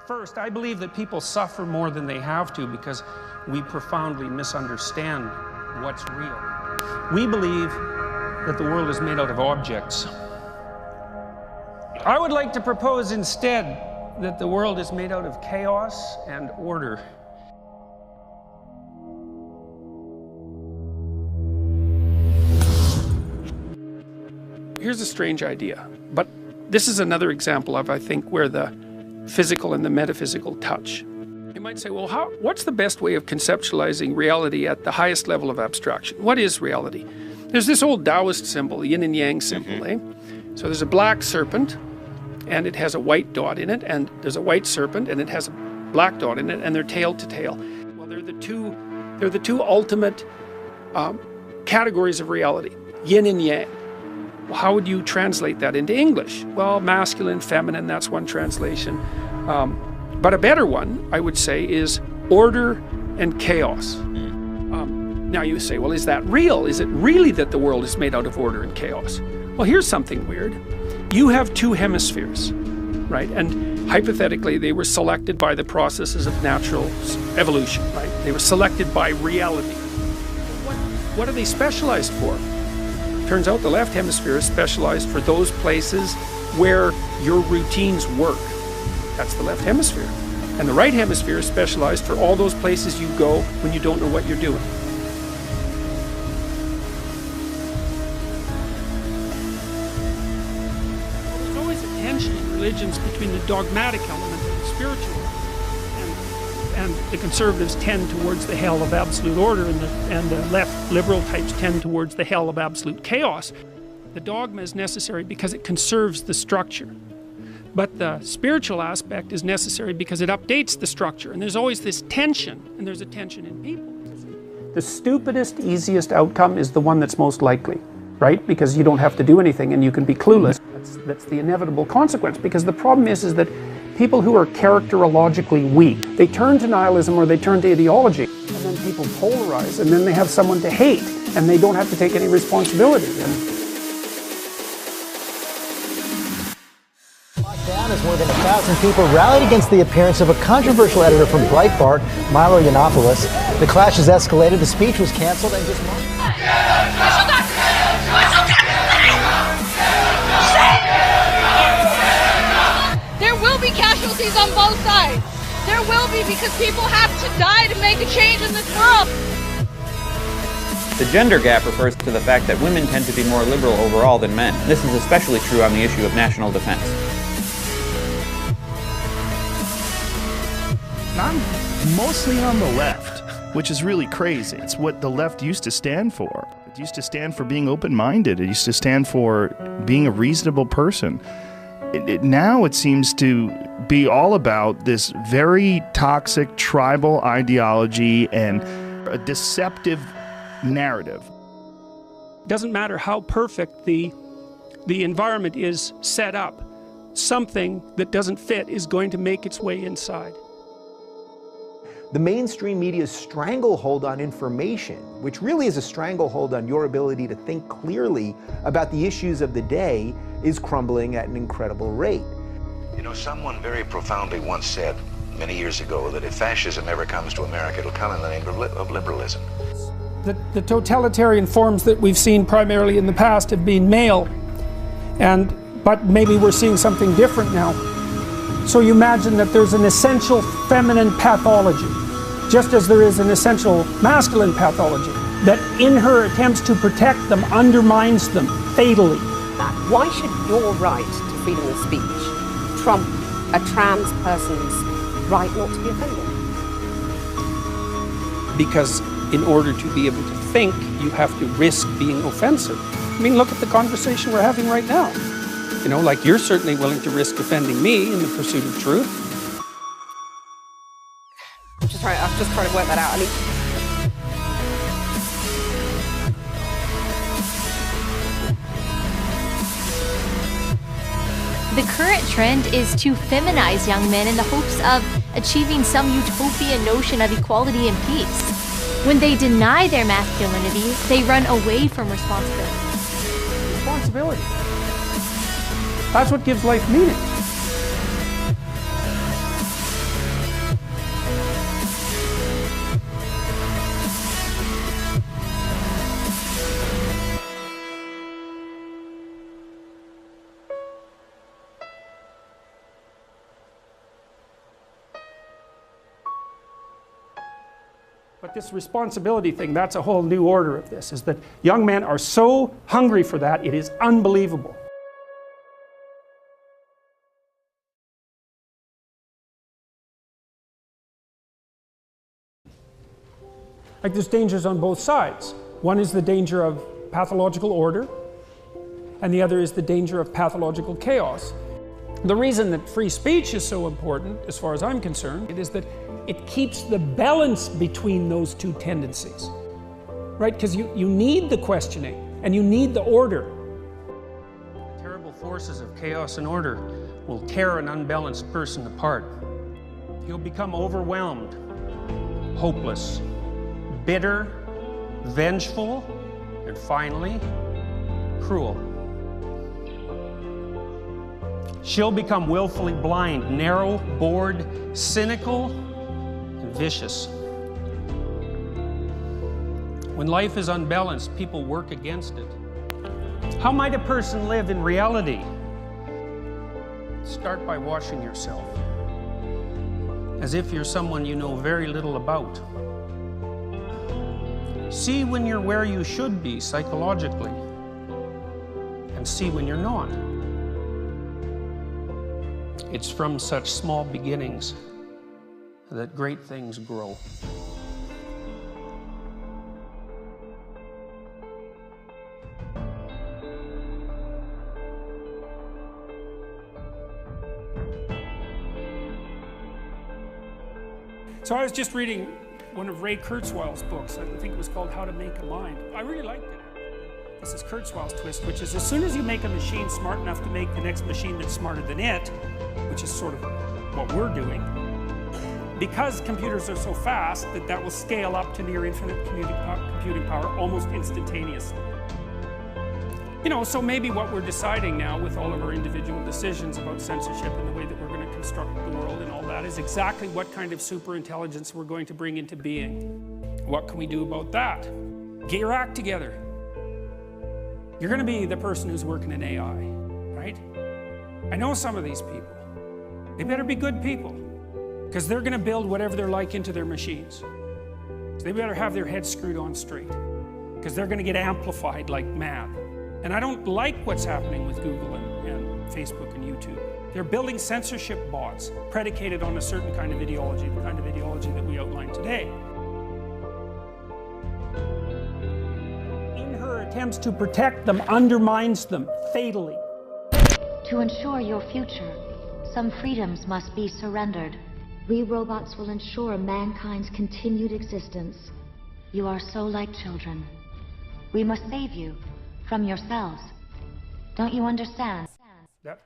First, I believe that people suffer more than they have to because we profoundly misunderstand what's real. We believe that the world is made out of objects. I would like to propose instead that the world is made out of chaos and order. Here's a strange idea, but this is another example of, I think, where the physical and the metaphysical touch. You might say, well, what's the best way of conceptualizing reality at the highest level of abstraction? What is reality? There's this old Taoist symbol, yin and yang symbol, So there's a black serpent, and it has a white dot in it, and there's a white serpent, and it has a black dot in it, and they're tail to tail. Well, they're the two ultimate categories of reality, yin and yang. Well, how would you translate that into English? Well, masculine, feminine, that's one translation. But a better one, I would say, is order and chaos. Now you say, well, is that real? Is it really that the world is made out of order and chaos? Well, here's something weird. You have two hemispheres, right? And hypothetically, they were selected by the processes of natural evolution, right? They were selected by reality. What are they specialized for? Turns out the left hemisphere is specialized for those places where your routines work. That's the left hemisphere. And the right hemisphere is specialized for all those places you go when you don't know what you're doing. Well, there's always a tension in religions between the dogmatic element and the spiritual element. And the conservatives tend towards the hell of absolute order, and the left liberal types tend towards the hell of absolute chaos. The dogma is necessary because it conserves the structure. But the spiritual aspect is necessary because it updates the structure. And there's always this tension, and there's a tension in people. The stupidest, easiest outcome is the one that's most likely, right? Because you don't have to do anything and you can be clueless. That's the inevitable consequence, because the problem is that people who are characterologically weak, they turn to nihilism or they turn to ideology, and then people polarize, and then they have someone to hate, and they don't have to take any responsibility. Lockdown as more than 1,000 people rallied against the appearance of a controversial editor from Breitbart, Milo Yiannopoulos. The clash has escalated, the speech was canceled, and just months. There will be casualties on both sides. There will be, because people have to die to make a change in this world. The gender gap refers to the fact that women tend to be more liberal overall than men. This is especially true on the issue of national defense. I'm mostly on the left, which is really crazy. It's what the left used to stand for. It used to stand for being open-minded. It used to stand for being a reasonable person. Now it seems to be all about this very toxic tribal ideology and a deceptive narrative. It doesn't matter how perfect the environment is set up, something that doesn't fit is going to make its way inside. The mainstream media's stranglehold on information, which really is a stranglehold on your ability to think clearly about the issues of the day, is crumbling at an incredible rate. You know, someone very profoundly once said many years ago that if fascism ever comes to America, it'll come in the name of liberalism. The totalitarian forms that we've seen primarily in the past have been male, but maybe we're seeing something different now. So you imagine that there's an essential feminine pathology, just as there is an essential masculine pathology, that in her attempts to protect them undermines them fatally. Why should your right to freedom of speech trump a trans person's right not to be offended? Because in order to be able to think, you have to risk being offensive. I mean, look at the conversation we're having right now. You know, like, you're certainly willing to risk offending me in the pursuit of truth. I'm just trying to work that out. I mean, the current trend is to feminize young men in the hopes of achieving some utopian notion of equality and peace. When they deny their masculinity, they run away from responsibility. Responsibility. That's what gives life meaning. But this responsibility thing, that's a whole new order of this, is that young men are so hungry for that, it is unbelievable. Like there's dangers on both sides. One is the danger of pathological order, and the other is the danger of pathological chaos. The reason that free speech is so important, as far as I'm concerned, it is that it keeps the balance between those two tendencies, right? Because you need the questioning and you need the order. The terrible forces of chaos and order will tear an unbalanced person apart. He'll become overwhelmed, hopeless, bitter, vengeful, and finally, cruel. She'll become willfully blind, narrow, bored, cynical, and vicious. When life is unbalanced, people work against it. How might a person live in reality? Start by washing yourself, as if you're someone you know very little about. See when you're where you should be psychologically, and see when you're not. It's from such small beginnings that great things grow. So I was just reading one of Ray Kurzweil's books. I think it was called How to Make a Mind. I really liked it. This is Kurzweil's twist, which is as soon as you make a machine smart enough to make the next machine that's smarter than it, which is sort of what we're doing, because computers are so fast that will scale up to near infinite computing power almost instantaneously. You know, so maybe what we're deciding now with all of our individual decisions about censorship and the way that we're going to construct the world and all that is exactly what kind of superintelligence we're going to bring into being. What can we do about that? Get your act together. You're going to be the person who's working in AI, right? I know some of these people. They better be good people, because they're going to build whatever they're like into their machines. So they better have their heads screwed on straight, because they're going to get amplified like mad. And I don't like what's happening with Google and Facebook and YouTube. They're building censorship bots predicated on a certain kind of ideology, the kind of ideology that we outlined today. In her attempts to protect them, undermines them fatally. To ensure your future, some freedoms must be surrendered. We robots will ensure mankind's continued existence. You are so like children. We must save you from yourselves. Don't you understand?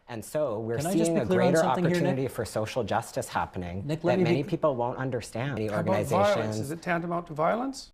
And so we're seeing a greater opportunity for social justice happening that many people won't understand. The How about violence? Is it tantamount to violence?